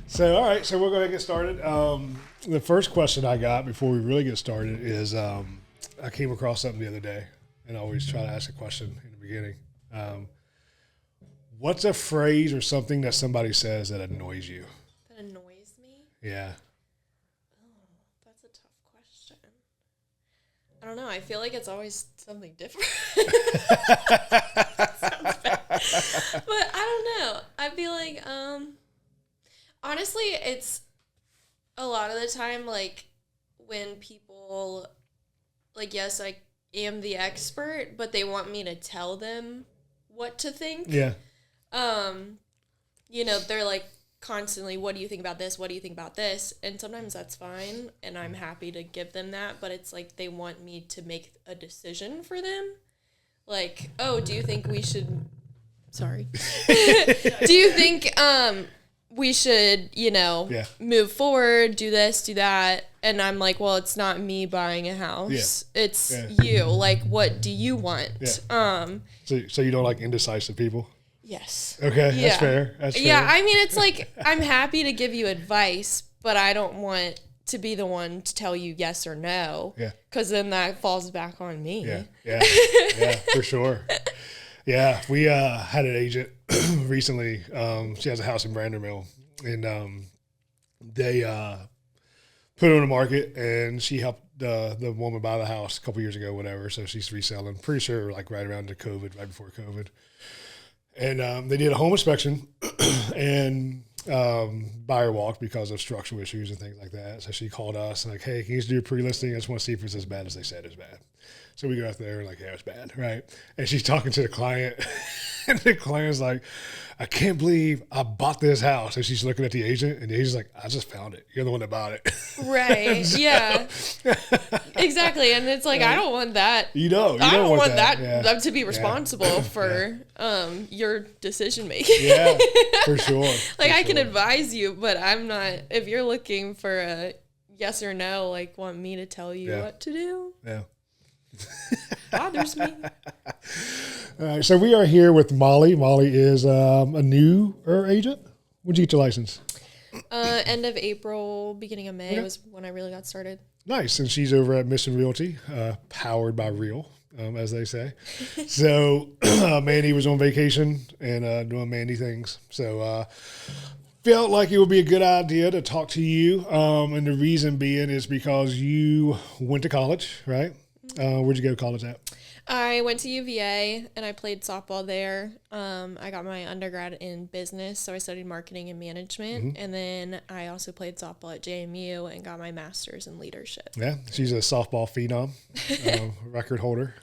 So, all right. So we're going to get started. The first question I got before we really get started is I came across something the other day, and I always try to ask a question in the beginning. What's a phrase or something that somebody says that annoys you? That annoys me? Yeah. Oh, that's a tough question. I don't know. I feel like it's always something different. That sounds bad. But I don't know. I feel like, honestly, it's a lot of the time, like, when people, like, yes, I am the expert, but they want me to tell them what to think. Yeah. They're like constantly, what do you think about this? What do you think about this? And sometimes that's fine, and I'm happy to give them that, but it's like they want me to make a decision for them. Like, oh, do you think we should, sorry. Do you think we should, move forward, do this, do that? And I'm like, well, it's not me buying a house. Yeah. It's you. Like, what do you want? Yeah. So you don't like indecisive people? Yes. Okay, yeah. That's fair. Yeah, I mean, it's like, I'm happy to give you advice, but I don't want to be the one to tell you yes or no. Yeah. Because then that falls back on me. Yeah, for sure. Yeah, we had an agent recently. She has a house in Brandermill, and they put it on the market, and she helped the woman buy the house a couple years ago, whatever. So she's reselling. Pretty sure like right around the COVID, right before COVID. And they did a home inspection and buyer walked because of structural issues and things like that. So she called us and like, hey, can you just do a pre-listing? I just want to see if it's as bad as they said it's bad. So we go out there and like, yeah, it's bad, right? And she's talking to the client, and the client's like, I can't believe I bought this house. And she's looking at the agent, and the agent's like, I just found it. You're the one that bought it. Right. So, yeah. Exactly. And it's like, I don't want that. I don't want that to be responsible for your decision making. Yeah, for sure. Like, I can advise you, but I'm not, if you're looking for a yes or no, like, want me to tell you what to do. Yeah. Bothers me. All right, so we are here with Molly. Molly is a newer agent. When did you get your license? End of April, beginning of May was when I really got started. Nice, and she's over at Mission Realty, powered by Real, as they say. So Mandy was on vacation and doing Mandy things. So felt like it would be a good idea to talk to you, and the reason being is because you went to college, right? Where'd you go to college at? I went to UVA and I played softball there. I got my undergrad in business, so I studied marketing and management. Mm-hmm. And then I also played softball at JMU and got my master's in leadership. Yeah, she's a softball phenom, record holder,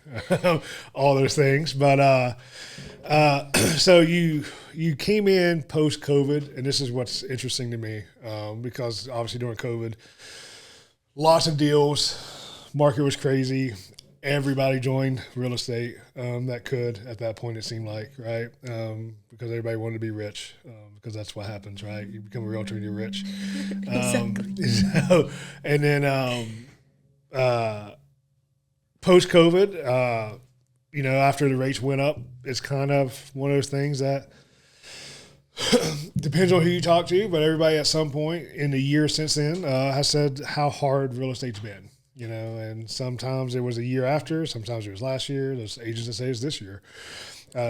all those things. But so you came in post-COVID, and this is what's interesting to me because obviously during COVID, lots of deals. Market was crazy. Everybody joined real estate that could at that point, it seemed like, right? Because everybody wanted to be rich because that's what happens, right? You become a realtor and you're rich. Exactly. And then post-COVID, after the rates went up, it's kind of one of those things that depends on who you talk to, but everybody at some point in the year since then has said how hard real estate's been. And sometimes it was a year after, sometimes it was last year. There's agents that say it's this year.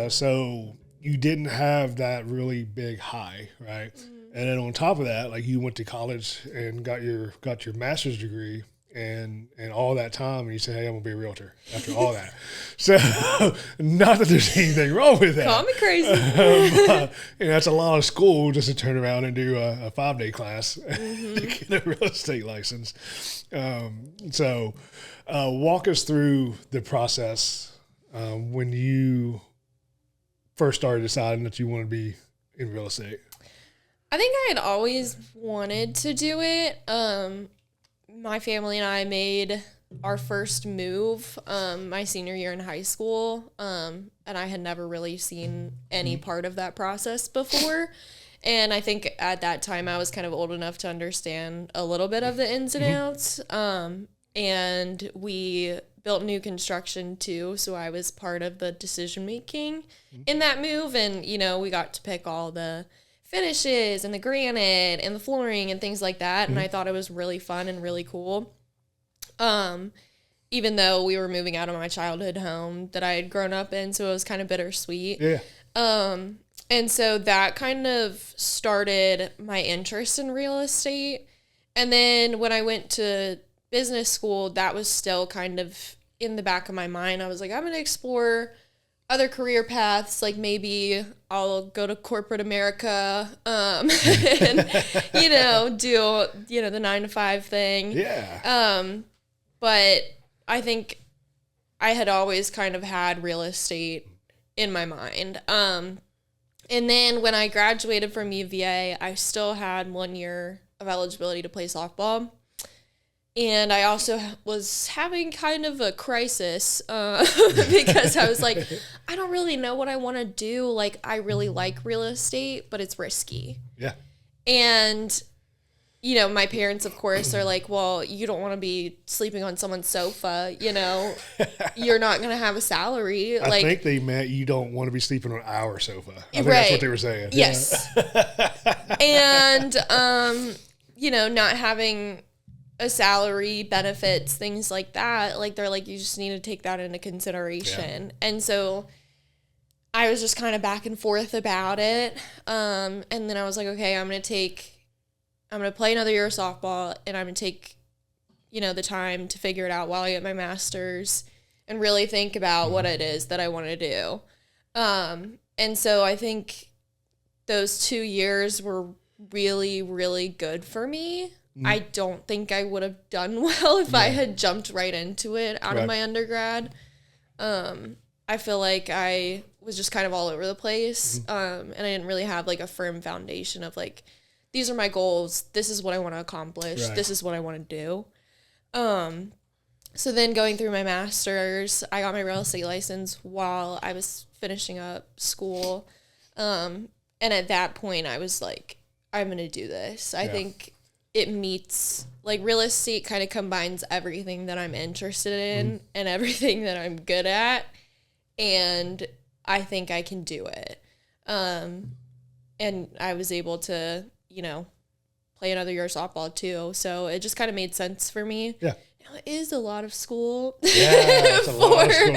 So you didn't have that really big high, right? Mm-hmm. And then on top of that, like you went to college and got your master's degree and all that time, and you said, hey, I'm gonna be a realtor after all that. So not that there's anything wrong with that. Call me crazy. That's a lot of school just to turn around and do a 5-day class to get a real estate license. So walk us through the process when you first started deciding that you want to be in real estate. I think I had always wanted to do it. My family and I made our first move my senior year in high school, and I had never really seen any part of that process before. And I think at that time I was kind of old enough to understand a little bit of the ins and outs. And we built new construction too, so I was part of the decision making in that move. And we got to pick all the finishes and the granite and the flooring and things like that. And I thought it was really fun and really cool. Even though we were moving out of my childhood home that I had grown up in, so it was kind of bittersweet. Yeah. And so that kind of started my interest in real estate. And then when I went to business school, that was still kind of in the back of my mind. I was like, I'm going to explore other career paths. Like maybe I'll go to corporate America, and, do, the 9-to-5 thing. Yeah. But I think I had always kind of had real estate in my mind. And then when I graduated from UVA, I still had 1 year of eligibility to play softball. And I also was having kind of a crisis because I was like, I don't really know what I want to do. Like, I really like real estate, but it's risky. Yeah. And my parents, of course, are like, well, you don't want to be sleeping on someone's sofa, you're not going to have a salary. I think they meant you don't want to be sleeping on our sofa. I think right. That's what they were saying. Yes. And, not having a salary, benefits, things like that. Like, they're like, you just need to take that into consideration. Yeah. And so I was just kind of back and forth about it. And then I was like, okay, I'm going to play another year of softball, and I'm going to take, the time to figure it out while I get my master's and really think about what it is that I want to do. And so I think those 2 years were really, really good for me. I don't think I would have done well if I had jumped right into it out of my undergrad. I feel like I was just kind of all over the place, and I didn't really have like a firm foundation of like, these are my goals. This is what I want to accomplish. Right. This is what I want to do. So then going through my master's, I got my real estate license while I was finishing up school. And at that point I was like, I'm going to do this. I think it meets, like, real estate kind of combines everything that I'm interested in and everything that I'm good at. And I think I can do it. And I was able to, play another year of softball too. So it just kind of made sense for me. Yeah. It is a lot of school. Yeah, it's a lot of school.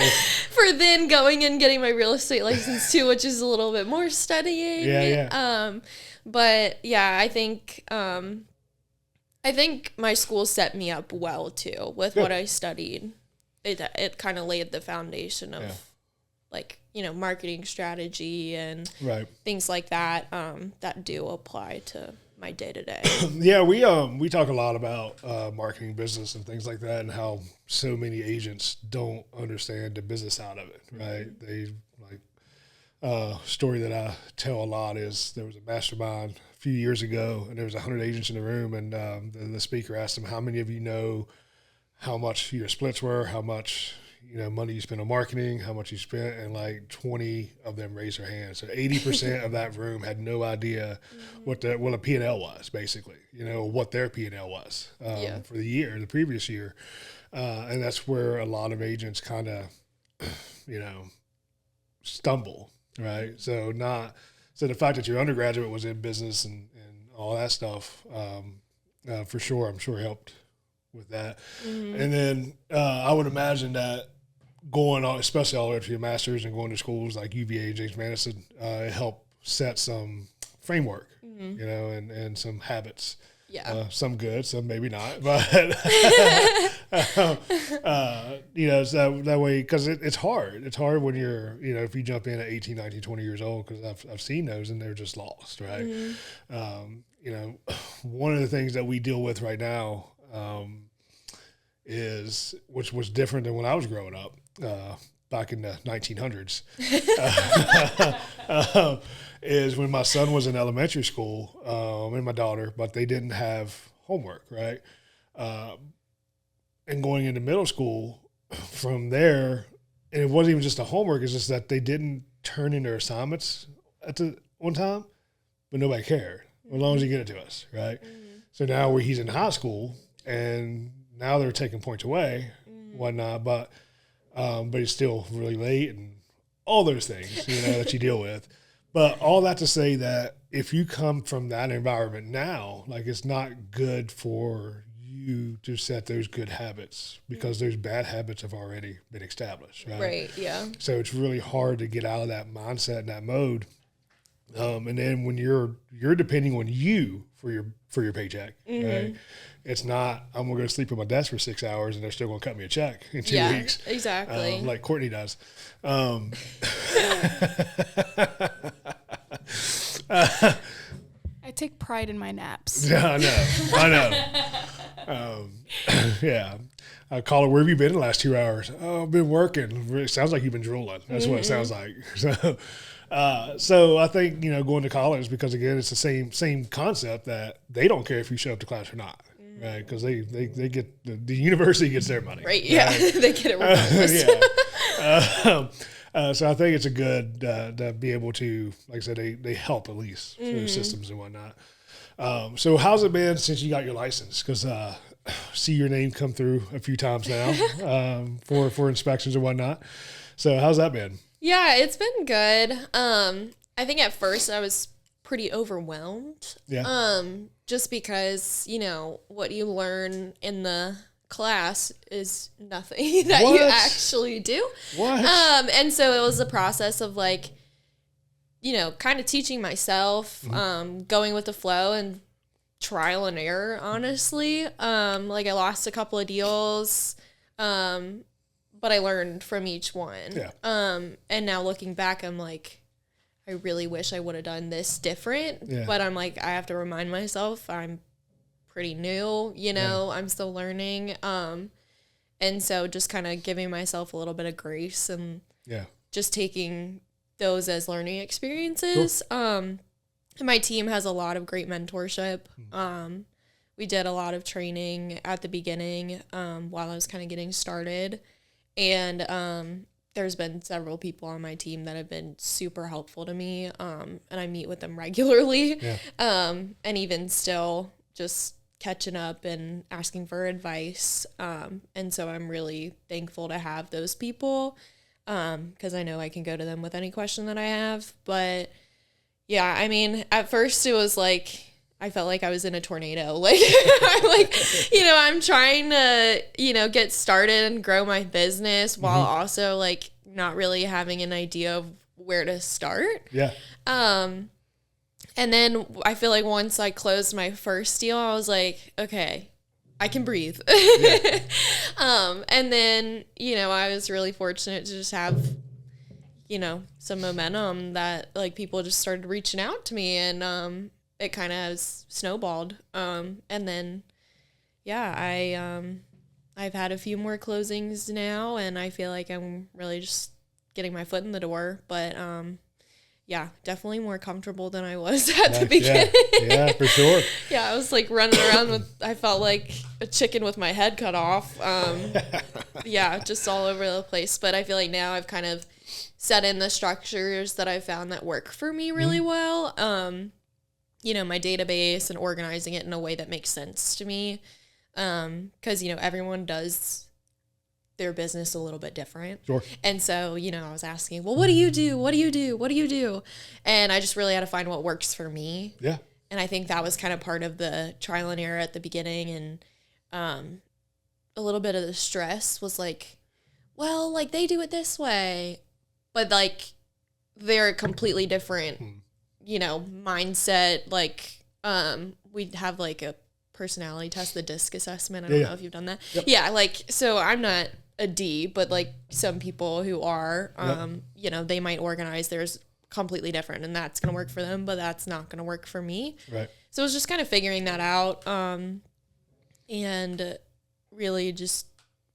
For then going and getting my real estate license too, which is a little bit more studying. Yeah. But yeah, I think my school set me up well too with what I studied. It kind of laid the foundation of marketing strategy and things like that that do apply to my day-to-day. Yeah, we talk a lot about marketing, business, and things like that, and how so many agents don't understand the business side of it, right? They story that I tell a lot is there was a mastermind a few years ago, and there was 100 agents in the room, and the speaker asked them, how many of you know how much your splits were, how much money you spent on marketing, how much you spent, and like 20 of them raised their hands. So 80% of that room had no idea what a P&L was, basically, what their P&L was for the previous year. And that's where a lot of agents kind of, stumble, right? So the fact that your undergraduate was in business and all that stuff, for sure, I'm sure helped with that. And then I would imagine that going on, especially all the way up to your master's and going to schools like UVA, James Madison, it helped set some framework, and some habits. Yeah. Some good, some maybe not, but so that way, because it's hard. It's hard when you're, if you jump in at 18, 19, 20 years old, because I've seen those and they're just lost, right? One of the things that we deal with right now, which was different than when I was growing up back in the 1900s, is when my son was in elementary school and my daughter, but they didn't have homework, right? And going into middle school from there, and it wasn't even just the homework, it's just that they didn't turn in their assignments at the one time, but nobody cared as long as you get it to us, right? So now where he's in high school, and now they're taking points away, whatnot, but he's still really late and all those things, that you deal with. But all that to say that, if you come from that environment now, like it's not good for you to set those good habits because those bad habits have already been established, right? Right. Yeah. So it's really hard to get out of that mindset and that mode. And then when you're depending on you for your paycheck, right? It's not, I'm gonna go sleep at my desk for 6 hours and they're still gonna cut me a check in 2 weeks. Exactly. Like Courtney does. I take pride in my naps. Yeah, I know. Yeah. I call her, where have you been the last 2 hours? Oh, I've been working. It sounds like you've been drooling. That's what it sounds like. So I think, going to college, because again, it's the same concept that they don't care if you show up to class or not, right? Because they get, the university gets their money. Right. Yeah. Right? They get it regardless. So I think it's a good to be able to, like I said, they help at least through systems and whatnot. So how's it been since you got your license? Because see your name come through a few times now for inspections and whatnot. So how's that been? Yeah, it's been good. I think at first I was pretty overwhelmed. Yeah. Just because, what you learn in the class is nothing that you actually do. What? And so it was a process of like, kind of teaching myself, going with the flow and trial and error, honestly. Like I lost a couple of deals, but I learned from each one. Yeah. And now looking back, I'm like, I really wish I would have done this different. Yeah. But I'm like, I have to remind myself I'm pretty new, I'm still learning. And so just kind of giving myself a little bit of grace and just taking those as learning experiences. Sure. My team has a lot of great mentorship. We did a lot of training at the beginning while I was kind of getting started. And there's been several people on my team that have been super helpful to me. And I meet with them regularly. Yeah. And even still just catching up and asking for advice. And so I'm really thankful to have those people because I know I can go to them with any question that I have. But yeah, I mean, at first it was like, I felt like I was in a tornado. Like, I'm trying to, get started and grow my business while also like not really having an idea of where to start. Yeah. And then I feel like once I closed my first deal, I was like, okay, I can breathe. Yeah. And then, I was really fortunate to just have, some momentum that like people just started reaching out to me and, it kind of has snowballed. And then, I've had a few more closings now and I feel like I'm really just getting my foot in the door, but, definitely more comfortable than I was at the beginning. Yeah, for sure. Yeah, I was like running around I felt like a chicken with my head cut off. Just all over the place. But I feel like now I've kind of set in the structures that I found that work for me really well. My database and organizing it in a way that makes sense to me. Because, everyone does their business a little bit different. Sure. And so, I was asking, well, what do you do? What do you do? What do you do? And I just really had to find what works for me. Yeah. And I think that was kind of part of the trial and error at the beginning. And a little bit of the stress was like, well, like they do it this way, but like they're a completely different, mindset. Like we'd have like a personality test, the DISC assessment. I don't know if you've done that. Yep. Yeah. Like, so I'm not a D, but like some people who are, they might organize theirs completely different and that's going to work for them, but that's not going to work for me. Right. So it was just kind of figuring that out. And really just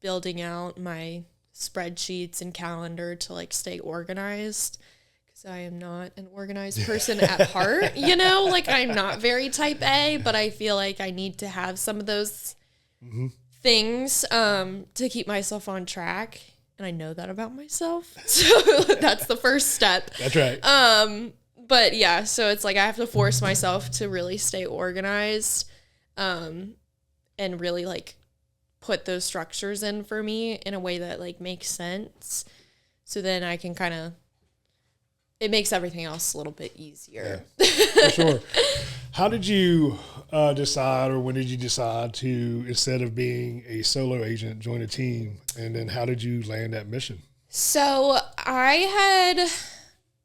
building out my spreadsheets and calendar to like stay organized. I am not an organized person at heart, like I'm not very type A, but I feel like I need to have some of those things to keep myself on track. And I know that about myself. So that's the first step. That's right. But yeah, so it's like I have to force myself to really stay organized and really like put those structures in for me in a way that like makes sense. So then I can kind of it makes everything else a little bit easier. Yeah, for sure. How did you decide, or when did you decide to, instead of being a solo agent, join a team? And then how did you land that mission? So I had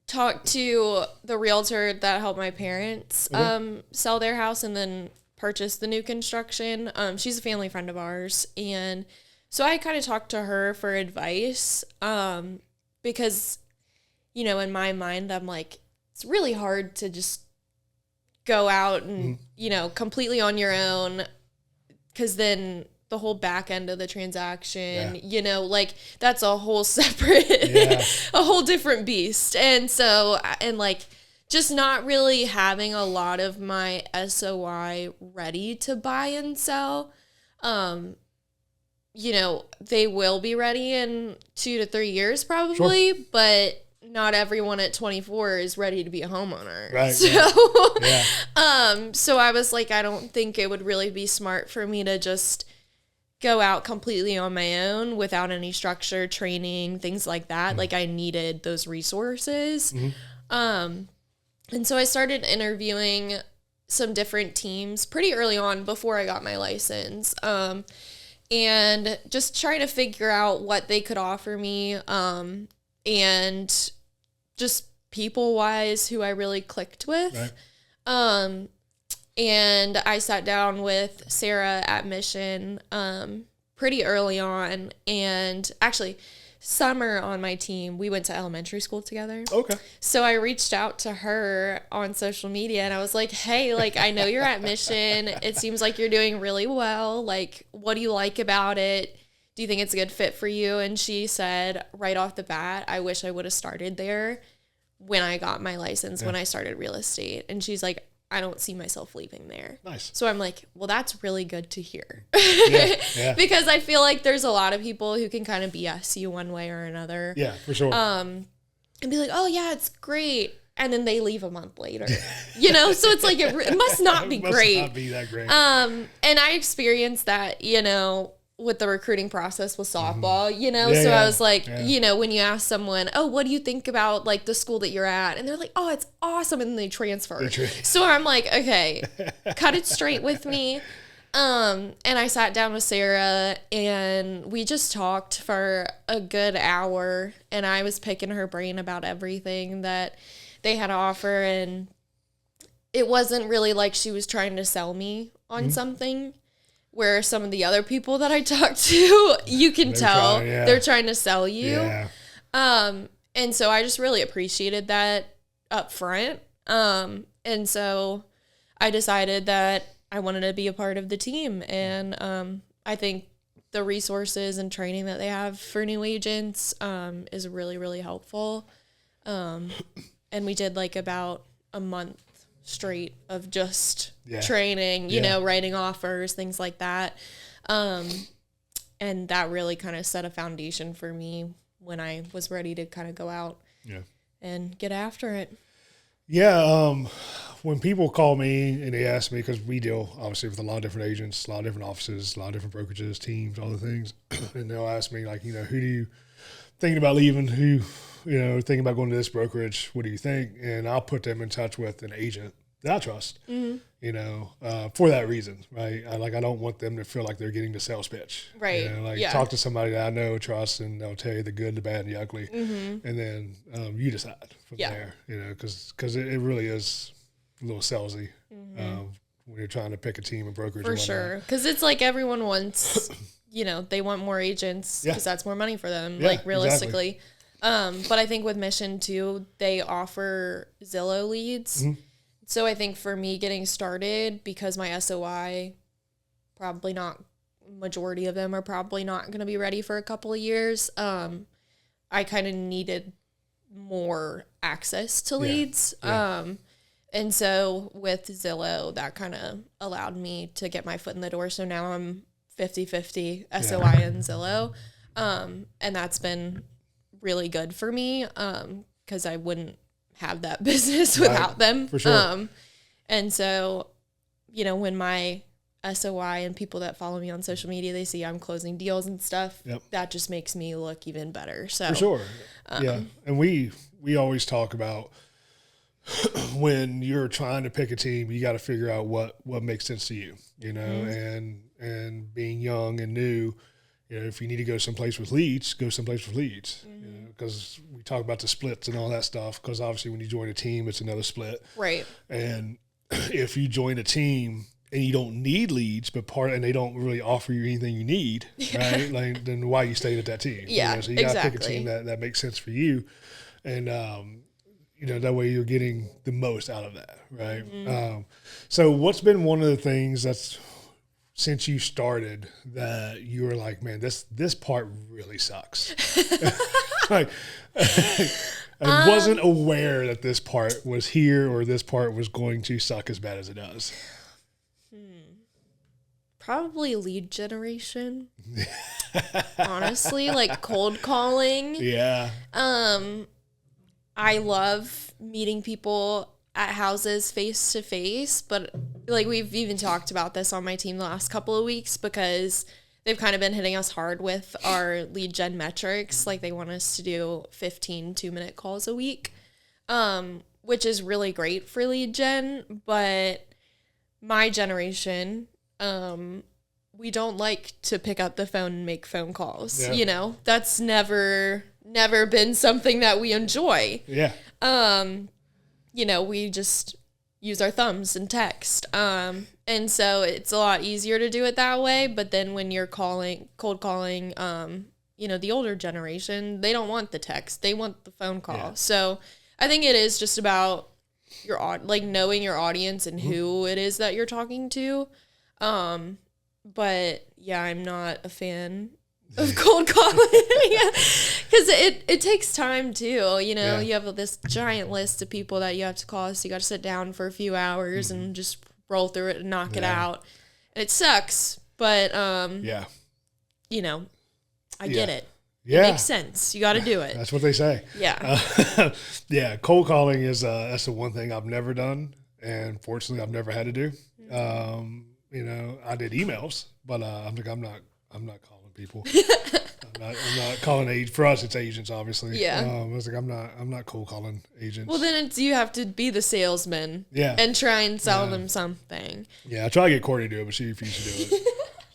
talked to the realtor that helped my parents sell their house and then purchase the new construction. She's a family friend of ours. And so I kind of talked to her for advice because, you know, in my mind, I'm like, it's really hard to just go out and, you know, completely on your own, because then the whole back end of the transaction, you know, like that's a whole separate, a whole different beast. And so, and like just not really having a lot of my SOI ready to buy and sell. You know, they will be ready in 2 to 3 years probably, but not everyone at 24 is ready to be a homeowner. Right. So, so I was like, I don't think it would really be smart for me to just go out completely on my own without any structure, training, things like that. Like I needed those resources. And so I started interviewing some different teams pretty early on before I got my license. And just trying to figure out what they could offer me. And just people-wise who I really clicked with. Right. And I sat down with Sarah at Mission pretty early on. And actually, Summer on my team, we went to elementary school together. Okay. So I reached out to her on social media and I was like, hey, like, I know you're at Mission. It seems like you're doing really well. Like, what do you like about it? Do you think it's a good fit for you? And she said right off the bat, I wish I would have started there when I got my license, when I started real estate. And she's like, I don't see myself leaving there. Nice. So I'm like, well, that's really good to hear. Because I feel like there's a lot of people who can kind of BS you one way or another. Yeah, for sure. And be like, oh yeah, it's great. And then they leave a month later, you know? So it's like, it must not be great. Must not be that great. And I experienced that, you know, with the recruiting process with softball, you know? So I was like, you know, when you ask someone, oh, what do you think about like the school that you're at? And they're like, oh, it's awesome. And then they transfer. So I'm like, okay, cut it straight with me. And I sat down with Sarah and we just talked for a good hour and I was picking her brain about everything that they had to offer. And it wasn't really like she was trying to sell me on something. Where some of the other people that I talked to, you can tell they're trying to sell you. Yeah. And so I just really appreciated that up front. And so I decided that I wanted to be a part of the team. And I think the resources and training that they have for new agents is really, really helpful. And we did like about a month straight of just training, you know, writing offers, things like that. And that really kind of set a foundation for me when I was ready to kind of go out and get after it. Yeah. When people call me and they ask me, because we deal obviously with a lot of different agents, a lot of different offices, a lot of different brokerages, teams, all the things. And they'll ask me like, you know, who do you thinking about leaving? Who, you know, thinking about going to this brokerage? What do you think? And I'll put them in touch with an agent that I trust, you know, for that reason, right? I don't want them to feel like they're getting the sales pitch. Right. You know, like talk to somebody that I know, trust, and they'll tell you the good, the bad, and the ugly. And then you decide from there, you know, because it really is a little salesy when you're trying to pick a team, a brokerage. For sure. Because it's like everyone wants, you know, they want more agents because that's more money for them, like realistically. Exactly. But I think with Mission too, they offer Zillow leads. So I think for me getting started, because my SOI, probably not, majority of them are probably not going to be ready for a couple of years. I kind of needed more access to leads. And so with Zillow, that kind of allowed me to get my foot in the door. So now I'm 50-50 SOI and Zillow. And that's been really good for me because I wouldn't have that business without them. For sure. And so, you know, when my SOI and people that follow me on social media, they see I'm closing deals and stuff, that just makes me look even better. So for sure. And we we always talk about when you're trying to pick a team, you got to figure out what makes sense to you, you know, and being young and new, you know, if you need to go someplace with leads, go someplace with leads, you know, because we talk about the splits and all that stuff, because obviously when you join a team, it's another split. Right. And if you join a team and you don't need leads, and they don't really offer you anything you need, right? Like, then why you stayed at that team? Yeah, you know? So you got to pick a team that makes sense for you. And, you know, that way you're getting the most out of that, right? So what's been one of the things that's, since you started, that you were like, man, this part really sucks. Like, I wasn't aware that this part was here or this part was going to suck as bad as it does. Probably lead generation. Honestly, like cold calling. Yeah. I love meeting people at houses face to face, but like we've even talked about this on my team the last couple of weeks, because they've kind of been hitting us hard with our lead gen metrics. Like they want us to do 15 2-minute calls a week, which is really great for lead gen. But my generation, we don't like to pick up the phone and make phone calls. Yeah. You know, that's never been something that we enjoy. Yeah. You know, we just use our thumbs and text. And so it's a lot easier to do it that way. But then when you're cold calling, you know, the older generation, they don't want the text. They want the phone call. Yeah. So I think it is just about knowing your audience and who it is that you're talking to. But yeah, I'm not a fan of cold calling. Yeah. Because it takes time too. You know, you have this giant list of people that you have to call. So you got to sit down for a few hours and just roll through it and knock it out. And it sucks. But, you know, I get it. Yeah. It makes sense. You got to do it. That's what they say. Yeah. Yeah. Cold calling is, that's the one thing I've never done. And fortunately, I've never had to do. You know, I did emails, but I'm not calling people. I'm not calling for us. It's agents, obviously. Yeah. I was like, I'm not cold calling agents. Well, then you have to be the salesman. Yeah. And try and sell them something. Yeah, I try to get Courtney to do it, but she refused to do it.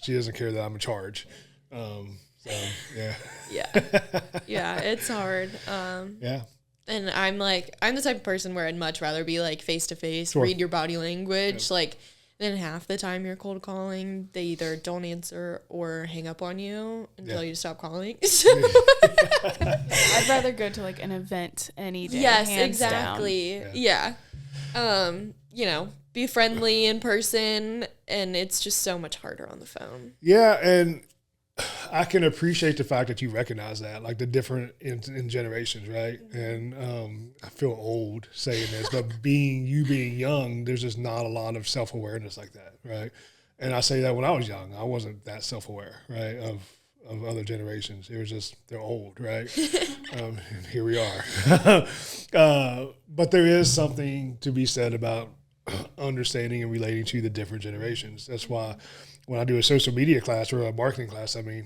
She doesn't care that I'm in charge. So yeah. Yeah, it's hard. Yeah. And I'm the type of person where I'd much rather be like face to face, Sure. read your body language. Like, then half the time you're cold calling, they either don't answer or hang up on you and tell you to stop calling. I'd rather go to like an event any day. Yes, hands exactly. down. Yeah. You know, be friendly in person, and it's just so much harder on the phone. Yeah, and I can appreciate the fact that you recognize that, like the different in generations, right? And I feel old saying this, but being young, there's just not a lot of self-awareness like that, right? And I say that when I was young, I wasn't that self-aware, right, of other generations. It was just, they're old, right? And here we are. But there is something to be said about understanding and relating to the different generations. That's why when I do a social media class or a marketing class, I mean,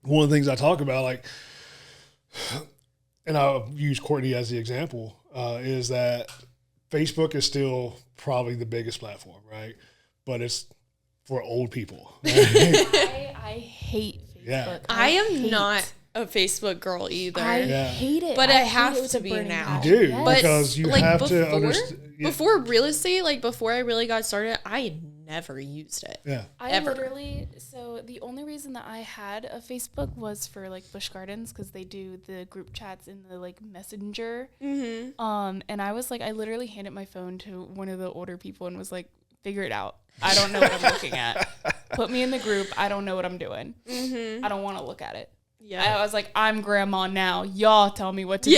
one of the things I talk about, like, and I'll use Courtney as the example, is that Facebook is still probably the biggest platform, right? But it's for old people. Right? I hate Facebook. Yeah. I am not a Facebook girl either. I hate it. But I hate have it with to a be burning now. passion. You do, Yes. But because you like, have to understand. Before real estate, like before I really got started, I never used it. Yeah. So the only reason that I had a Facebook was for like Busch Gardens, because they do the group chats in the like messenger. Mm-hmm. And I was like, I literally handed my phone to one of the older people and was like, figure it out. I don't know what I'm looking at. Put me in the group. I don't know what I'm doing. Mm-hmm. I don't want to look at it. Yeah. I was like, I'm grandma now. Y'all tell me what to do.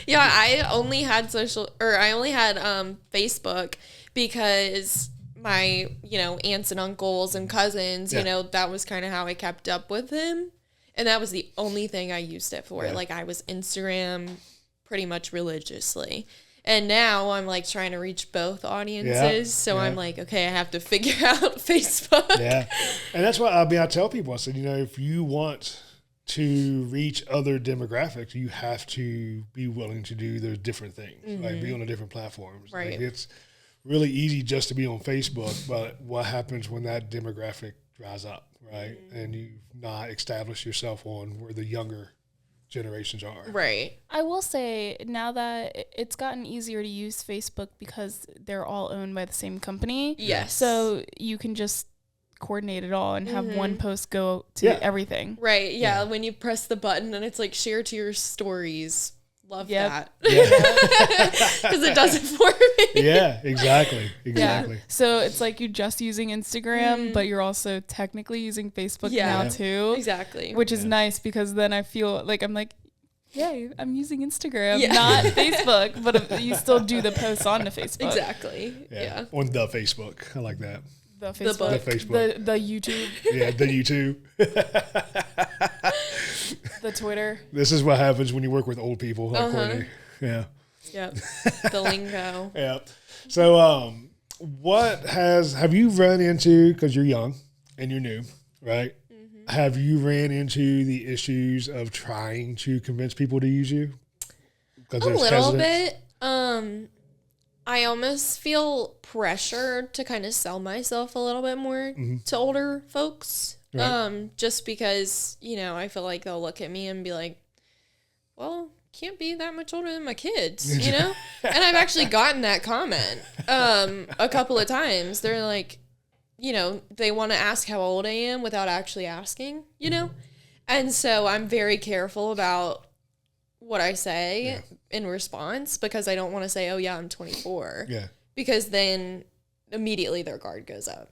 Yeah, I only had Facebook because my, aunts and uncles and cousins, that was kind of how I kept up with them. And that was the only thing I used it for. Yeah. Like, I was Instagram pretty much religiously. And now I'm like trying to reach both audiences. Yeah. So I'm like, okay, I have to figure out Facebook. Yeah. And that's why, I tell people, I said, if you want to reach other demographics, you have to be willing to do those different things, like be on the different platforms. Right. Like it's really easy just to be on Facebook, but what happens when that demographic dries up, right? And you've not established yourself on where the younger generations are. Right. I will say now that it's gotten easier to use Facebook because they're all owned by the same company. Yes. So you can just coordinate it all and have one post go to everything. Right. Yeah. When you press the button and it's like share to your stories. Love that. Because it does it for me. Yeah, exactly. Exactly. Yeah. So it's like you're just using Instagram, but you're also technically using Facebook now too. Exactly. Which is nice because then I feel like I'm like, yay, I'm using Instagram, not Facebook, but you still do the posts on the Facebook. Exactly. Yeah. On the Facebook. I like that. The Facebook. The Facebook. The YouTube. Yeah, the YouTube. The Twitter. This is what happens when you work with old people like Courtney. Yeah. Yep. The lingo. Yeah. So, have you run into, because you're young and you're new, right? Have you ran into the issues of trying to convince people to use you? A little bit. I almost feel pressured to kind of sell myself a little bit more to older folks. Right. Just because, I feel like they'll look at me and be like, well, can't be that much older than my kids, And I've actually gotten that comment a couple of times. They're like, they want to ask how old I am without actually asking, And so I'm very careful about what I say in response because I don't want to say, oh, yeah, I'm 24. Yeah. Because then immediately their guard goes up,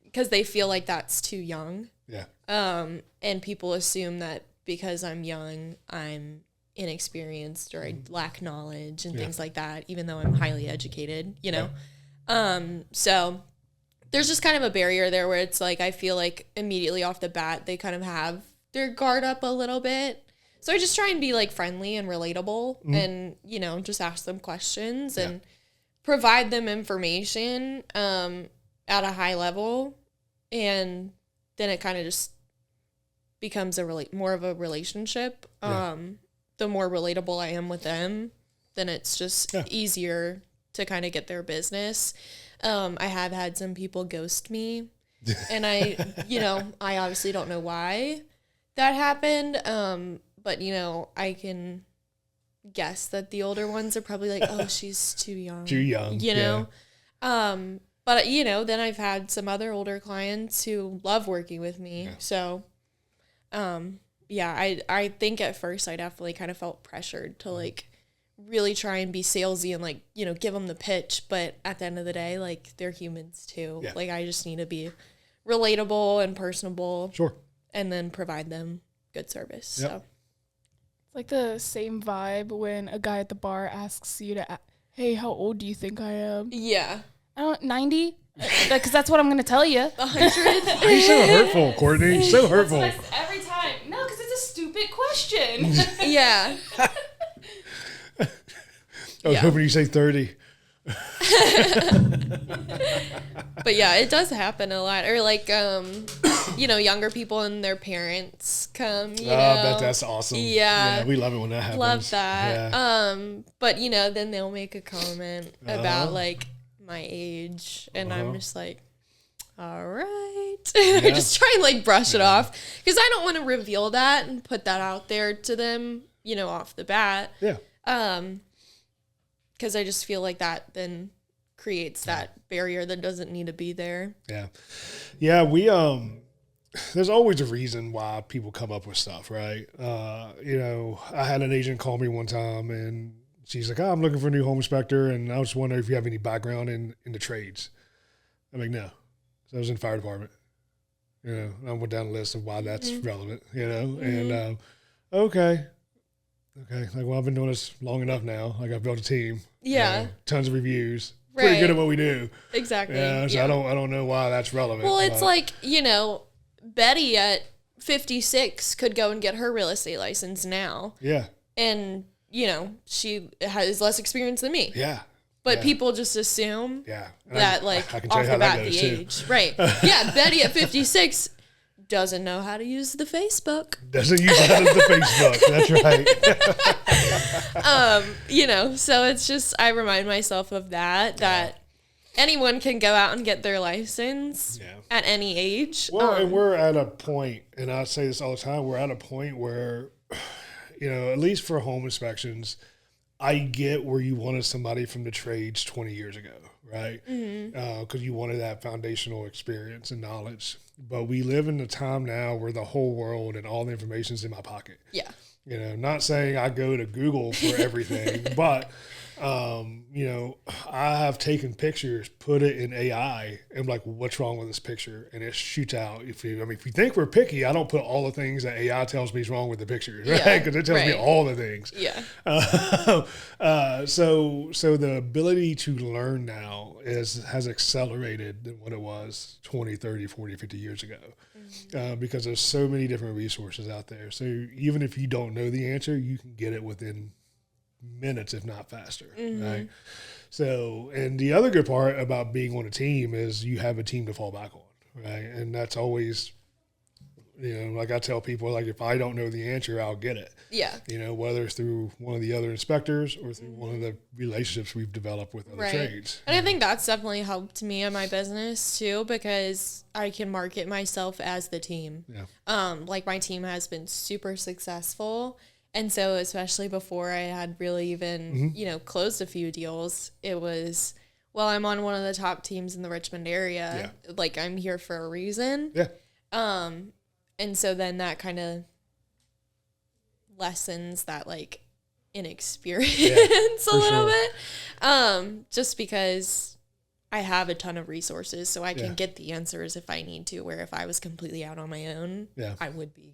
because they feel like that's too young. Yeah. And people assume that because I'm young, I'm inexperienced or I lack knowledge and things like that, even though I'm highly educated, So there's just kind of a barrier there where it's like, I feel like immediately off the bat, they kind of have their guard up a little bit. So I just try and be like friendly and relatable and, just ask them questions and provide them information at a high level. And then it kind of just becomes more of a relationship. The more relatable I am with them, then it's just easier to kind of get their business. I have had some people ghost me and I obviously don't know why that happened. But, I can guess that the older ones are probably like, oh, she's too young. Too young. But, then I've had some other older clients who love working with me. Yeah. So, I think at first I definitely kind of felt pressured to, like, really try and be salesy and, like, give them the pitch. But at the end of the day, like, they're humans too. Yeah. Like, I just need to be relatable and personable. Sure. And then provide them good service. Yep. So. It's like the same vibe when a guy at the bar asks you to, hey, how old do you think I am? Yeah. 90? Because that's what I'm going to tell you. 100? You're so hurtful, Courtney. So hurtful. Every time. No, because it's a stupid question. Yeah. I was hoping you say 30. But yeah, it does happen a lot. Or like, younger people and their parents come, I bet that's awesome. Yeah. We love it when that happens. Love that. Yeah. But then they'll make a comment about like my age and I'm just like, all right. I just try and like brush it off because I don't want to reveal that and put that out there to them, off the bat. Yeah. Because I just feel like that then creates that barrier that doesn't need to be there. Yeah. Yeah, we there's always a reason why people come up with stuff, right? I had an agent call me one time and she's like, I'm looking for a new home inspector and I was wondering if you have any background in the trades. I'm like, no. So I was in the fire department. I went down the list of why that's relevant, and okay. Like, well, I've been doing this long enough now. Like, I've built a team. Yeah. Tons of reviews. Right. Pretty good at what we do. Exactly. So I don't know why that's relevant. Well, it's like, Betty at 56 could go and get her real estate license now. Yeah. And, she has less experience than me. Yeah. But people just assume that, like, off the bat, the age. Right. Yeah, Betty at 56 doesn't know how to use the Facebook. Doesn't use the Facebook. That's right. So it's just, I remind myself of that anyone can go out and get their license at any age. Well, and we're at a point, and I say this all the time, we're at a point where, at least for home inspections, I get where you wanted somebody from the trades 20 years ago, right? Because you wanted that foundational experience and knowledge. But we live in a time now where the whole world and all the information is in my pocket. Yeah. Not saying I go to Google for everything, but I have taken pictures, put it in AI, and like, what's wrong with this picture? And it shoots out. If you think we're picky, I don't put all the things that AI tells me is wrong with the pictures, right? Because it tells me all the things. Yeah. So the ability to learn now has accelerated than what it was 20, 30, 40, 50 years ago. Because there's so many different resources out there. So even if you don't know the answer, you can get it within minutes, if not faster, right? So, and the other good part about being on a team is you have a team to fall back on, right? And that's always, like I tell people, like, if I don't know the answer, I'll get it. Yeah. Whether it's through one of the other inspectors or through one of the relationships we've developed with other trades. And I think that's definitely helped me in my business too, because I can market myself as the team. Yeah. Like, my team has been super successful. And so, especially before I had really even, closed a few deals, it was, well, I'm on one of the top teams in the Richmond area. Yeah. Like, I'm here for a reason. Yeah. And so then that kind of lessens that, like, inexperience a little bit. Just because I have a ton of resources, so I can get the answers if I need to, where if I was completely out on my own, I would be,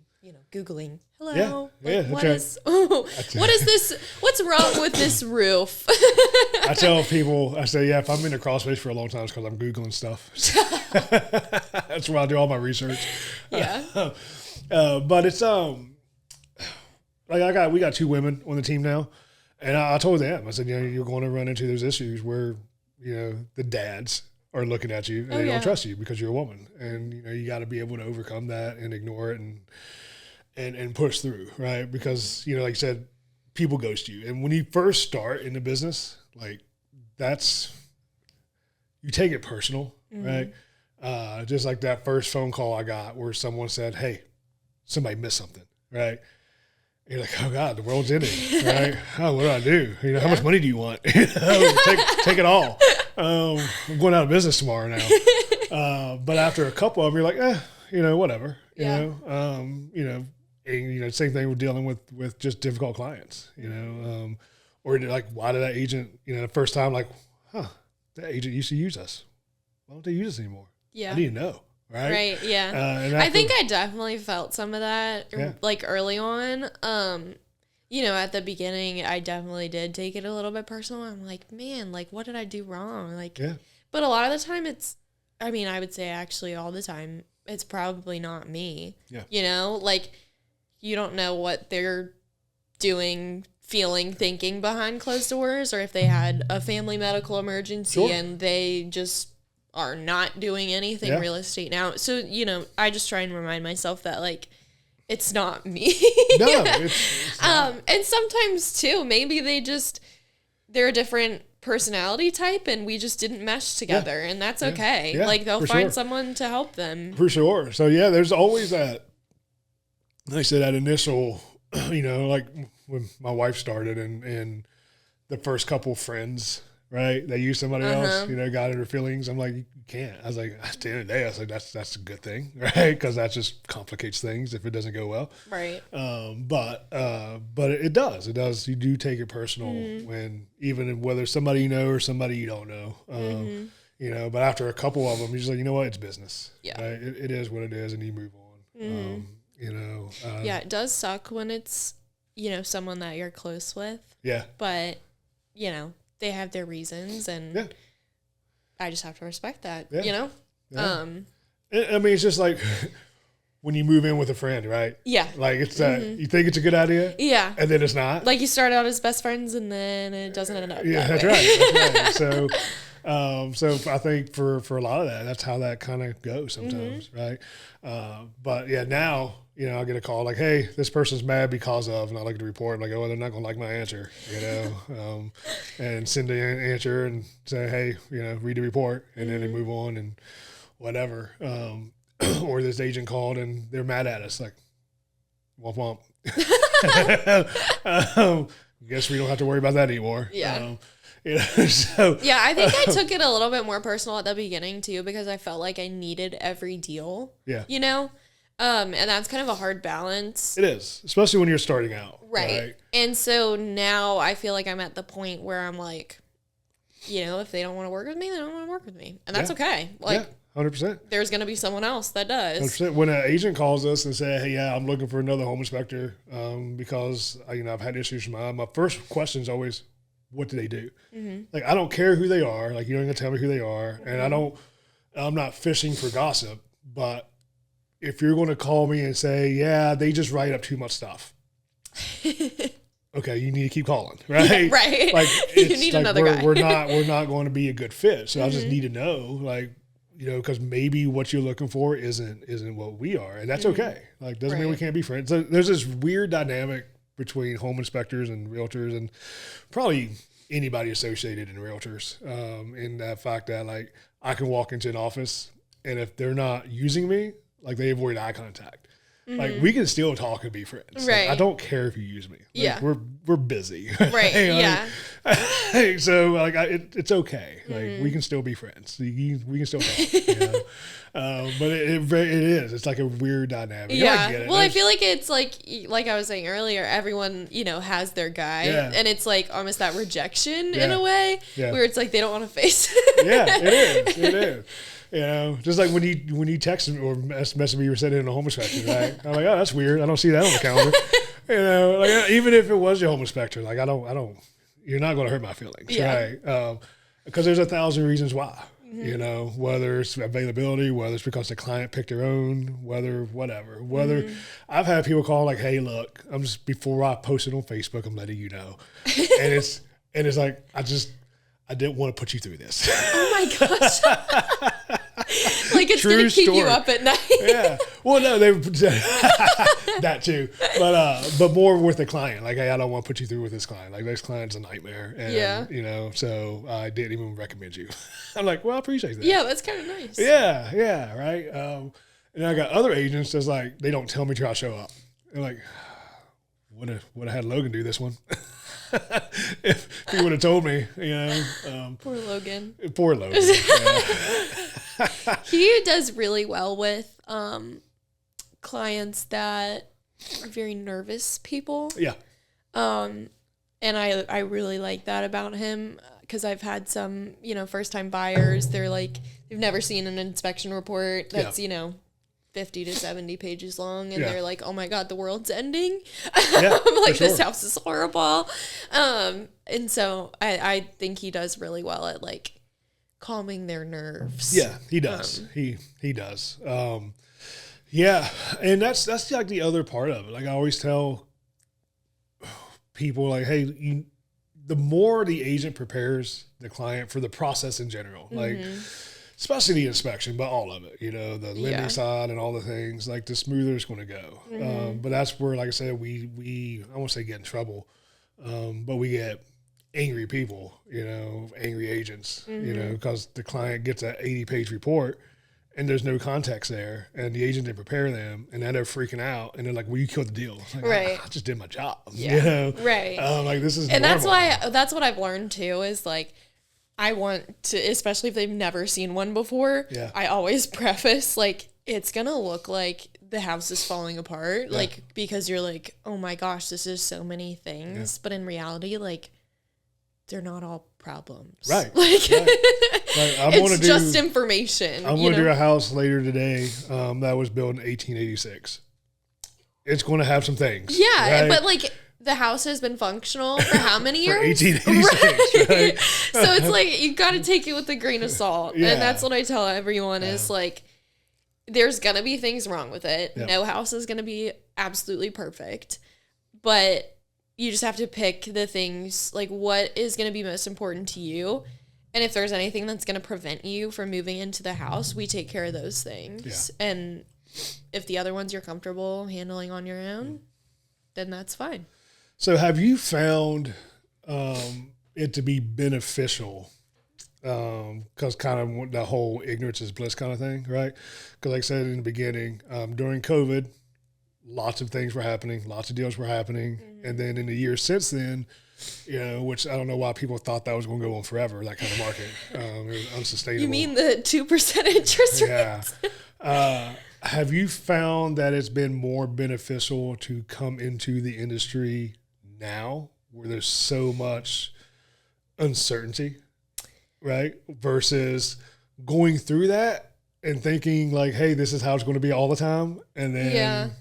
Googling, hello, what is this? What's wrong with this roof? I tell people, I say, if I'm in the crawl space for a long time, it's because I'm Googling stuff. That's where I do all my research. Yeah. But it's, like we got 2 women on the team now, and I told them, I said, you're going to run into those issues where, the dads are looking at you and they don't trust you because you're a woman, and you got to be able to overcome that and ignore it and push through, right? Because like you said, people ghost you, and when you first start in the business, like, you take it personal, right? Just like that first phone call I got where someone said, "Hey, somebody missed something," right? You're like, oh God, the world's ending, right? Oh, what do I do? How much money do you want? Take it all. I'm going out of business tomorrow now. But after a couple of them, you're like, whatever. And same thing with dealing with just difficult clients. Or like, why did that agent? The first time, like, that agent used to use us. Why don't they use us anymore? Yeah, I didn't know. Right. Yeah. I think I definitely felt some of that, like, early on. At the beginning, I definitely did take it a little bit personal. I'm like, man, like, what did I do wrong? Like, but a lot of the time I would say actually all the time, it's probably not me. Yeah. Like, you don't know what they're doing, feeling, thinking behind closed doors, or if they had a family medical emergency and they just are not doing anything real estate now. So, I just try and remind myself that, like, it's not me. No, it's not. And sometimes too, maybe they're a different personality type and we just didn't mesh together, and that's okay. Yeah, like, they'll find someone to help them. For sure. So there's always that, like I said, that initial, like when my wife started and the first couple friends, right, they use somebody else, got in her feelings. I'm like, you can't. I was like, at the end of the day, I was like, that's a good thing, right? Because that just complicates things if it doesn't go well. Right. But it does. You do take it personal when, even whether somebody you know or somebody you don't know. But after a couple of them, you're just like, you know what, it's business. Yeah. Right? It is what it is, and you move on. It does suck when it's, someone that you're close with. Yeah. But, they have their reasons, and I just have to respect that, Yeah. I mean, it's just like when you move in with a friend, right? Yeah. Like, it's that you think it's a good idea. Yeah. And then it's not. Like, you start out as best friends and then it doesn't end up. Yeah, that's right. So, So I think for a lot of that, that's how that kind of goes sometimes, right? But yeah, now, you know, I get a call like, hey, this person's mad because of, and I look at the report, I'm like, oh, they're not going to like my answer, you know, and send the answer and say, hey, you know, read the report, and then they move on and whatever. Or this agent called and they're mad at us, like, womp womp. Guess we don't have to worry about that anymore. Yeah. You know, so yeah, I think I took it a little bit more personal at the beginning too, because I felt like I needed every deal. Yeah. You know? And that's kind of a hard balance. It is, especially when you're starting out. Right. And so now I feel like I'm at the point where I'm like, you know, if they don't want to work with me, they don't want to work with me. And that's okay. Like, 100%. There's going to be someone else that does. 100%. When an agent calls us and say, hey, yeah, I'm looking for another home inspector because, you know, I've had issues with mine, my first question is always, what do they do? Like, I don't care who they are. Like, you don't even tell me who they are. And I'm not fishing for gossip, but if you're going to call me and say, yeah, they just write up too much stuff. Okay, you need to keep calling, right? Right. Like, you need like another guy. we're not going to be a good fit. So I just need to know, like, you know, because maybe what you're looking for isn't what we are, and that's okay. Like, doesn't mean we can't be friends. So there's this weird dynamic between home inspectors and realtors, and probably anybody associated in realtors, in that fact that, like, I can walk into an office, and if they're not using me, like, they avoid eye contact. Like, we can still talk and be friends. Right. Like, I don't care if you use me. Like, we're busy. Right. Like, so, like, it's okay. Like, we can still be friends. We can still talk. You know? But it is. It's like a weird dynamic. Yeah. I get it. Well, I feel like it's like I was saying earlier, everyone, you know, has their guy. Yeah. And it's like almost that rejection in a way where it's like they don't want to face it. Yeah, it is. It is. You know, just like when you text me or message me, you were sitting in a home inspector, right? I'm like, oh, that's weird. I don't see that on the calendar. You know, like, even if it was your home inspector, like, I don't. You're not going to hurt my feelings, right? Because there's 1,000 reasons why. You know, whether it's availability, whether it's because the client picked their own, whatever. I've had people call like, hey, look, I'm just, before I post it on Facebook, I'm letting you know, and it's like, I didn't want to put you through this. Oh my gosh. Like, it's going to keep you up at night. Yeah. Well, no, that too. But more with the client. Like, hey, I don't want to put you through with this client. Like, this client's a nightmare. And, you know, so I didn't even recommend you. I'm like, well, I appreciate that. Yeah, that's kind of nice. Yeah, right. And I got other agents that's like, they don't tell me till I show up. They're like, would have had Logan do this one. If he would have told me, you know. Poor Logan. Yeah. He does really well with clients that are very nervous people. Yeah. And I really like that about him, because I've had some, you know, first time buyers. They're like, they've never seen an inspection report that's, you know, 50 to 70 pages long, and they're like, oh my God, the world's ending. Yeah, I'm like, this house is horrible. And so I think he does really well at, like, calming their nerves. Yeah, he does. He does. Yeah, and that's like the other part of it. Like, I always tell people, like, hey, the more the agent prepares the client for the process in general, like, especially the inspection, but all of it, you know, the lending side and all the things, like, the smoother it's going to go. But that's where, like I said, we I won't say get in trouble, but we get angry people, you know, angry agents, you know, because the client gets an 80-page report and there's no context there, and the agent didn't prepare them, and then they're freaking out, and they're like, well, you killed the deal. Like, right. I just did my job. Yeah. You know? Right. Like, this is and normal. that's what I've learned too, is like, I want to, especially if they've never seen one before, I always preface, like, it's going to look like the house is falling apart, like, because you're like, oh my gosh, this is so many things. But in reality, like, they're not all problems. Right. Like, it's do, just information. I'm going to do a house later today that was built in 1886. It's going to have some things. Yeah, right? but like, the house has been functional for how many years? 1886, right? So it's like, you got to take it with a grain of salt. And that's what I tell everyone is, like, there's going to be things wrong with it. Yep. No house is going to be absolutely perfect. But you just have to pick the things, like, what is going to be most important to you, And if there's anything that's going to prevent you from moving into the house, we take care of those things. Yeah. And if the other ones you're comfortable handling on your own, then that's fine. So have you found it to be beneficial? Because kind of the whole ignorance is bliss kind of thing, right? Because like I said in the beginning, during COVID, lots of things were happening, lots of deals were happening. Mm-hmm. And then in the years since then, you know, which I don't know why people thought that was going to go on forever, that kind of market. It was unsustainable. You mean the 2% interest rate? Yeah. Have you found that it's been more beneficial to come into the industry now where there's so much uncertainty, right? Versus going through that and thinking like, hey, this is how it's going to be all the time. And then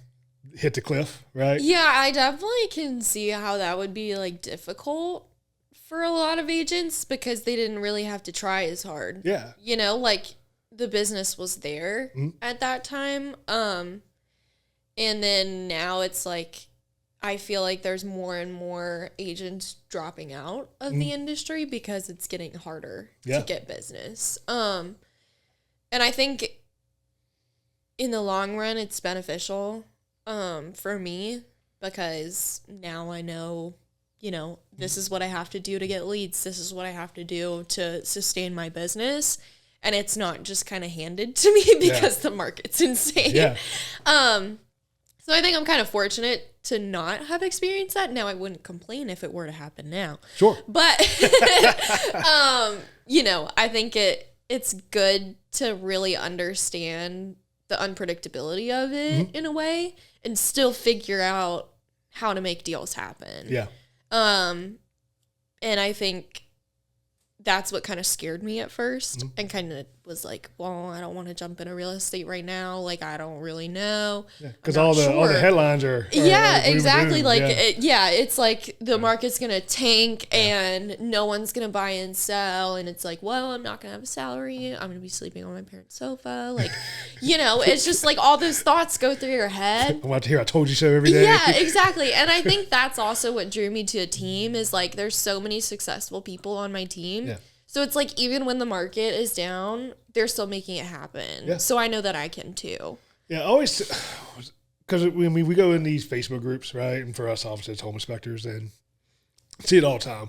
hit the cliff, right? Yeah, I definitely can see how that would be like difficult for a lot of agents because they didn't really have to try as hard. Yeah. You know, like the business was there at that time. And then now it's like, I feel like there's more and more agents dropping out of the industry because it's getting harder to get business. And I think in the long run, it's beneficial for me because now I know, you know, this is what I have to do to get leads. This is what I have to do to sustain my business. And it's not just kind of handed to me because the market's insane. Yeah. So I think I'm kind of fortunate to not have experienced that. Now I wouldn't complain if it were to happen now. Sure. But, you know, I think it's good to really understand the unpredictability of it in a way and still figure out how to make deals happen. Yeah. And I think that's what kind of scared me at first and kind of was like, well, I don't want to jump into real estate right now. Like, I don't really know. Because all the headlines are exactly. Like, it's like the market's going to tank and no one's going to buy and sell. And it's like, well, I'm not going to have a salary. I'm going to be sleeping on my parents' sofa. Like, you know, it's just like all those thoughts go through your head. I'm about to hear I told you so every day. Yeah, exactly. And I think that's also what drew me to a team is like, there's so many successful people on my team. Yeah. So it's like, even when the market is down, they're still making it happen. Yeah. So I know that I can too. Yeah, always, because when we go in these Facebook groups, right, and for us, obviously, it's home inspectors, and see it all the time,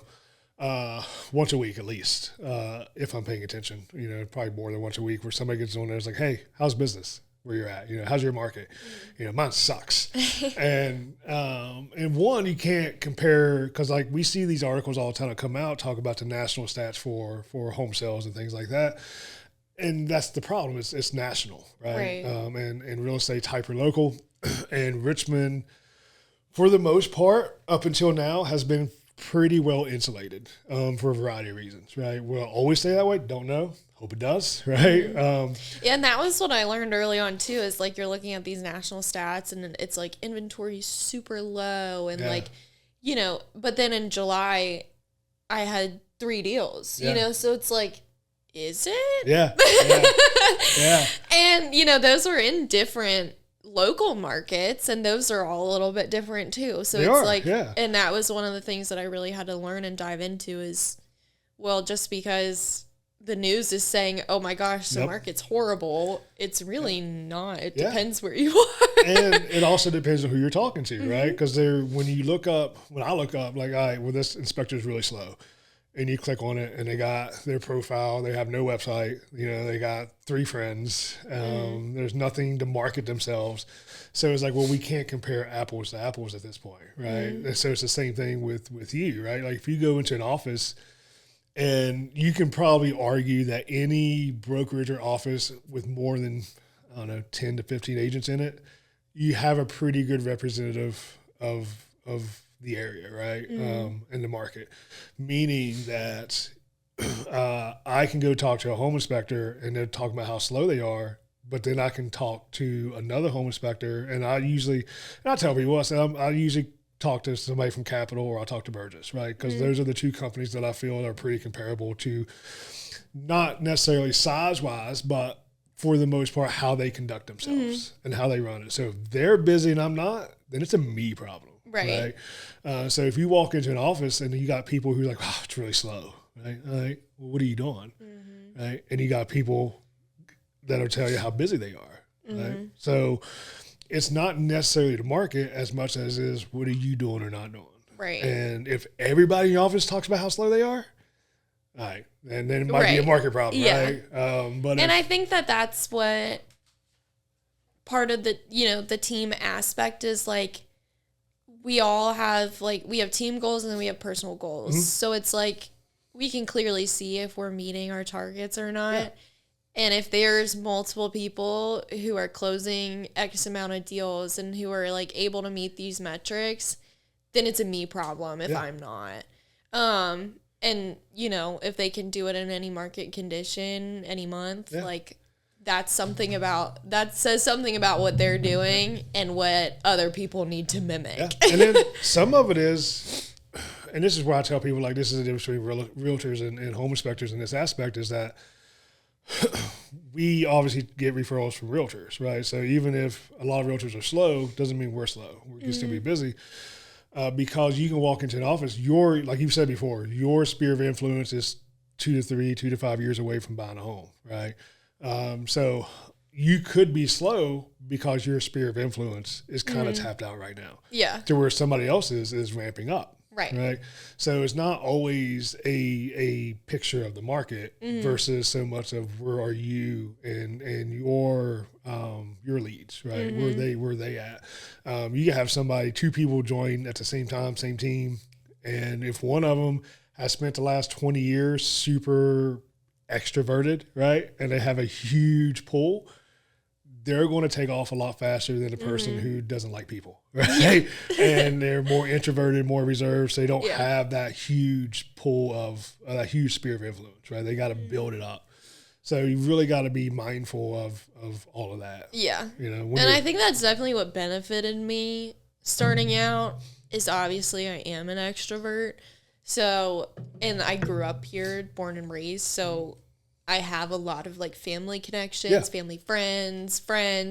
once a week at least, if I'm paying attention, you know, probably more than once a week, where somebody gets on there and is like, hey, how's business? Where you're at, you know, how's your market? You know, mine sucks. and one, you can't compare because like we see these articles all the time that come out, talk about the national stats for home sales and things like that. And that's the problem. It's national, right? And real estate's hyper local. And Richmond, for the most part, up until now, has been pretty well insulated for a variety of reasons, right? Will it always stay that way? Don't know. Hope it does, right? Yeah, and that was what I learned early on too, is like you're looking at these national stats and it's like inventory super low and like, you know, but then in July I had 3 deals, you know, so it's like, is it? Yeah. And, you know, those are in different local markets and those are all a little bit different too. So and that was one of the things that I really had to learn and dive into is, well, just because the news is saying, oh my gosh, the market's horrible, it's really not. It depends where you are. And it also depends on who you're talking to, right? Because when I look up, like, all right, well, this inspector is really slow. And you click on it and they got their profile, they have no website, you know, they got 3 friends, there's nothing to market themselves. So it's like, well, we can't compare apples to apples at this point, right? And so it's the same thing with you, right? Like if you go into an office, and you can probably argue that any brokerage or office with more than, I don't know, 10 to 15 agents in it, you have a pretty good representative of the area, right? In the market. Meaning that I can go talk to a home inspector and they're talking about how slow they are, but then I can talk to another home inspector and I tell people, I usually talk to somebody from Capital or I'll talk to Burgess, right? Because those are the 2 companies that I feel are pretty comparable to, not necessarily size-wise, but for the most part, how they conduct themselves and how they run it. So if they're busy and I'm not, then it's a me problem, right? So if you walk into an office and you got people who are like, oh, it's really slow, right? Like, well, what are you doing? Right? And you got people that'll tell you how busy they are, right? So it's not necessarily the market as much as is what are you doing or not doing. Right. And if everybody in your office talks about how slow they are, all right, and then it might be a market problem, right? And I think that's what part of the, the team aspect is, like, we all have, like, we have team goals and then we have personal goals. So it's like, we can clearly see if we're meeting our targets or not. Yeah. And if there's multiple people who are closing X amount of deals and who are, like, able to meet these metrics, then it's a me problem if I'm not. And, if they can do it in any market condition, any month, like, that says something about what they're doing and what other people need to mimic. Yeah. And then some of it is, and this is where I tell people, like, this is the difference between realtors and home inspectors in this aspect, is that we obviously get referrals from realtors, right? So even if a lot of realtors are slow, doesn't mean we're slow. We can still be busy. Because you can walk into an office, like you've said before, your sphere of influence is 2 to 5 years away from buying a home, right? So you could be slow because your sphere of influence is kind of tapped out right now. Yeah. To where somebody else is ramping up. Right. So it's not always a picture of the market versus so much of where are you and your leads, right? Where they at? You can have two people join at the same time, same team, and if one of them has spent the last 20 years super extroverted, right, and they have a huge pull, they're going to take off a lot faster than a person who doesn't like people, right? And they're more introverted, more reserved, so they don't have that huge pull of that huge sphere of influence, right? They got to build it up. So you really got to be mindful of all of that. Yeah. And I think that's definitely what benefited me starting out, is obviously I am an extrovert. So, and I grew up here, born and raised, so I have a lot of, like, family connections, family friends.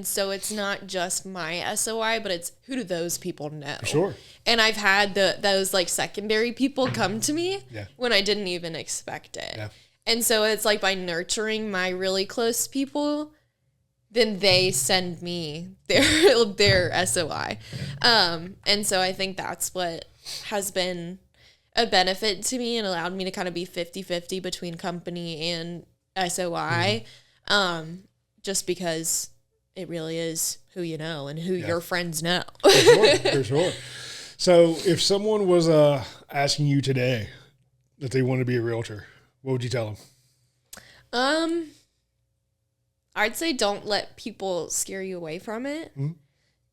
So it's not just my SOI, but it's who do those people know? For sure. And I've had those, like, secondary people come to me when I didn't even expect it. Yeah. And so it's like, by nurturing my really close people, then they send me their SOI. And so I think that's what has been a benefit to me and allowed me to kind of be 50-50 between company and SOI, just because it really is who you know and who your friends know. For sure. So if someone was asking you today that they want to be a realtor, what would you tell them? I'd say don't let people scare you away from it.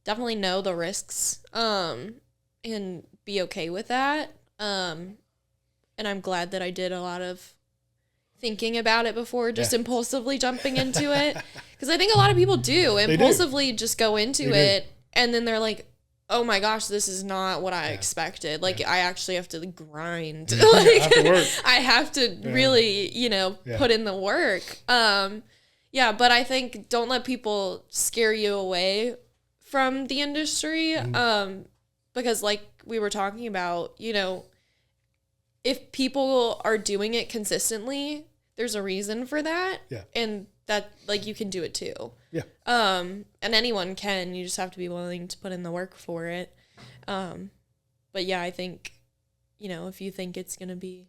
Definitely know the risks, and be okay with that. And I'm glad that I did a lot of thinking about it before just impulsively jumping into it, because I think a lot of people do impulsively just go into it and then they're like, oh my gosh, this is not what I expected. Like, I actually have to grind. I have to really, put in the work. But I think don't let people scare you away from the industry. Because, like we were talking about, if people are doing it consistently, there's a reason for that. Yeah. And that, like, you can do it too. Yeah. And anyone can. You just have to be willing to put in the work for it. But yeah, I think, if you think it's going to be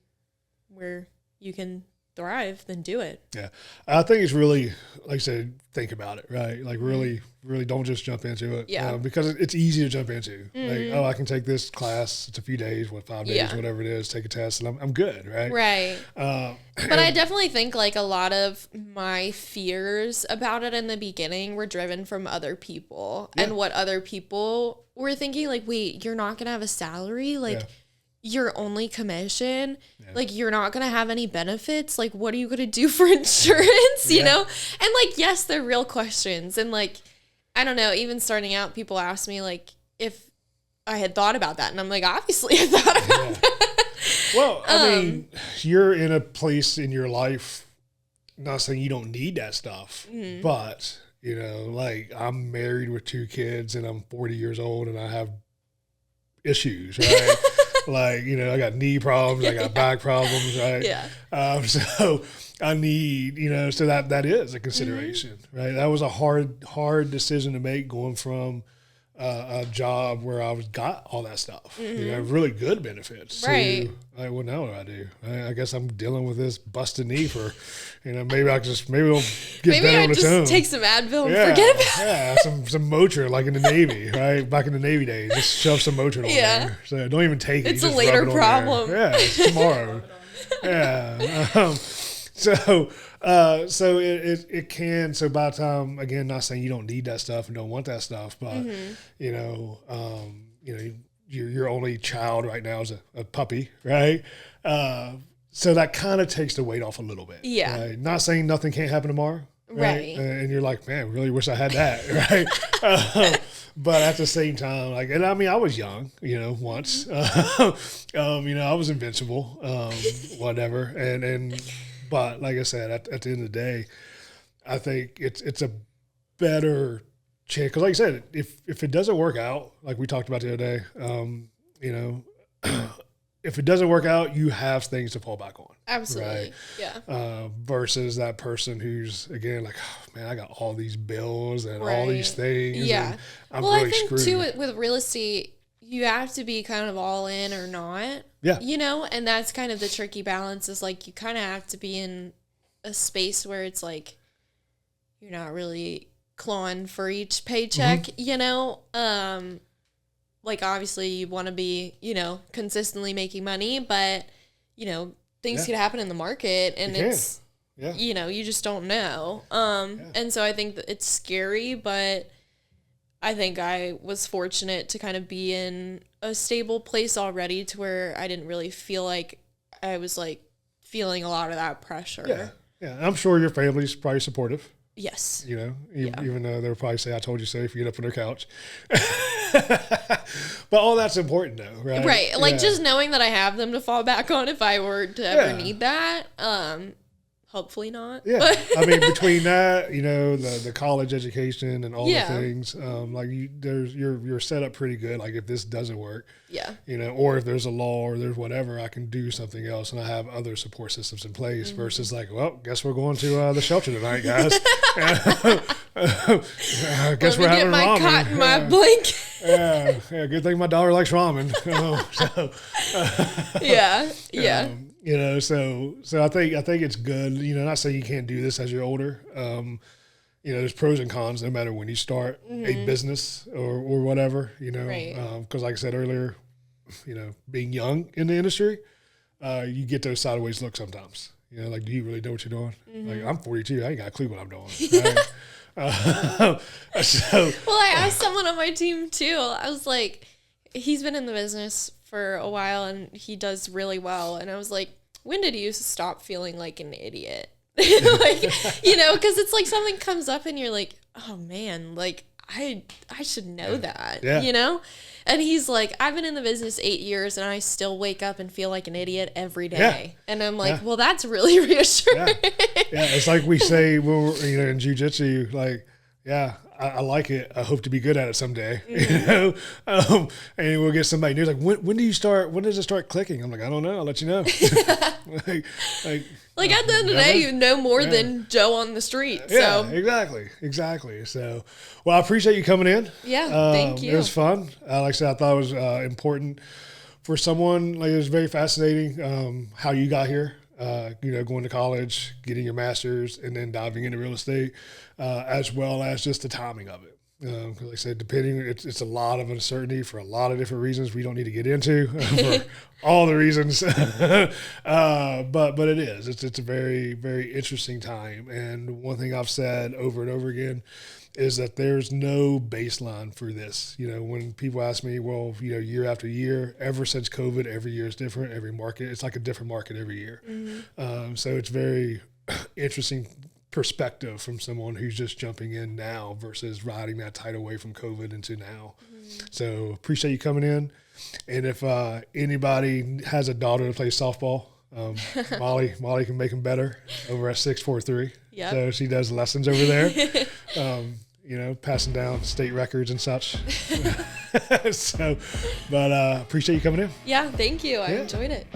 where you can thrive, then do it. Yeah. I think it's really, like I said, think about it, right? Like, really don't just jump into it. Yeah. Because it's easy to jump into. Like, I can take this class. It's a few days, 5 days, whatever it is, take a test, and I'm good, right? Right. But I definitely think, like, a lot of my fears about it in the beginning were driven from other people and what other people were thinking. Like, wait, you're not going to have a salary? Like, your only commission, like, you're not going to have any benefits. Like, what are you going to do for insurance, you know? And, like, yes, they're real questions. And, like, I don't know, even starting out, people ask me, like, if I had thought about that. And I'm like, obviously I thought about that. Well, I mean, you're in a place in your life, not saying you don't need that stuff, but, like, I'm married with 2 kids and I'm 40 years old and I have issues, right? Like, you know, I got knee problems, I got back problems, right? Yeah. So I need, you know, so that is a consideration, right? That was a hard decision to make, going from a job where I got all that stuff, you know, really good benefits. Right. Like, well, now what do I do? I guess I'm dealing with this busted knee for, you know, maybe we'll get better on its own. Just take some Advil and forget about it. Yeah, some Motrin, like in the Navy, right? Back in the Navy days, just shove some Motrin on there. So don't even take it. It's you a just later rub it on problem. there. Yeah, it's tomorrow. Yeah. So it can. So by the time, again, not saying you don't need that stuff and don't want that stuff, but you know, your only child right now is a puppy, right? So that kind of takes the weight off a little bit. Yeah. Right? Not saying nothing can't happen tomorrow. Right. And you're like, man, really wish I had that. Right. But at the same time, like, and I mean, I was young, you know, once, you know, I was invincible, whatever. But like I said, at the end of the day, I think it's a better chance. Cause like I said, if it doesn't work out, like we talked about the other day, you know, if it doesn't work out, you have things to fall back on. Absolutely. Right? Yeah. Versus that person who's, again, like, oh, man, I got all these bills and all these things. Yeah. And I'm well, really I think screwed. too, with real estate, you have to be kind of all in or not. Yeah. You know, and that's kind of the tricky balance, is like, you kind of have to be in a space where it's like, you're not really clawing for each paycheck, you know? Like, obviously you want to be, you know, consistently making money, but, you know, things could happen in the market, and it's, you know, you just don't know. And so I think that it's scary, but I think I was fortunate to kind of be in a stable place already, to where I didn't really feel like I was like feeling a lot of that pressure. Yeah. Yeah. And I'm sure your family's probably supportive. Yes. You know, even though they'll probably say, I told you so, if you get up on their couch. But all that's important though, right? Right. Like, just knowing that I have them to fall back on if I were to ever need that. Hopefully not. Yeah. I mean, between that, you know, the college education and all the things, like you're set up pretty good. Like, if this doesn't work, you know, or if there's a law or there's whatever, I can do something else, and I have other support systems in place, versus like, well, guess we're going to the shelter tonight, guys. I guess we're having my ramen. Cot and my blanket. Yeah. Good thing my daughter likes ramen. You know, so I think it's good. You know, not saying you can't do this as you're older. You know, there's pros and cons no matter when you start a business or whatever. You know, because like I said earlier, you know, being young in the industry, you get those sideways looks sometimes. You know, like, do you really know what you're doing? Like, I'm 42, I ain't got a clue what I'm doing. Right? Well, I asked someone on my team too. I was like, he's been in the business for a while and he does really well. And I was like, when did you stop feeling like an idiot? Like, you know, because it's like something comes up and you're like, oh man, like I should know that, you know? And he's like, I've been in the business 8 years and I still wake up and feel like an idiot every day. And I'm like, well, that's really reassuring. It's like we say, well, you know, in jiu-jitsu, like, I like it. I hope to be good at it someday, you know? And we'll get somebody new like, when does it start clicking? I'm like, I don't know. I'll let you know. Like at the end of the day, you know more than Joe on the street. Yeah, exactly. So, well, I appreciate you coming in. Yeah, thank you. It was fun. Like I said, I thought it was important for someone. Like, it was very fascinating how you got here. You know, going to college, getting your master's, and then diving into real estate, as well as just the timing of it. Because like I said, depending, it's a lot of uncertainty for a lot of different reasons we don't need to get into for all the reasons. But it is. It's a very, very interesting time. And one thing I've said over and over again is that there's no baseline for this. You know, when people ask me, well, you know, year after year, ever since COVID, every year is different. Every market, it's like a different market every year. So it's very interesting perspective from someone who's just jumping in now versus riding that tidal wave from COVID into now. So appreciate you coming in. And if anybody has a daughter that plays softball, Molly can make them better over at 643. So she does lessons over there. you know, passing down state records and such. So, but appreciate you coming in. Yeah, thank you. I enjoyed it.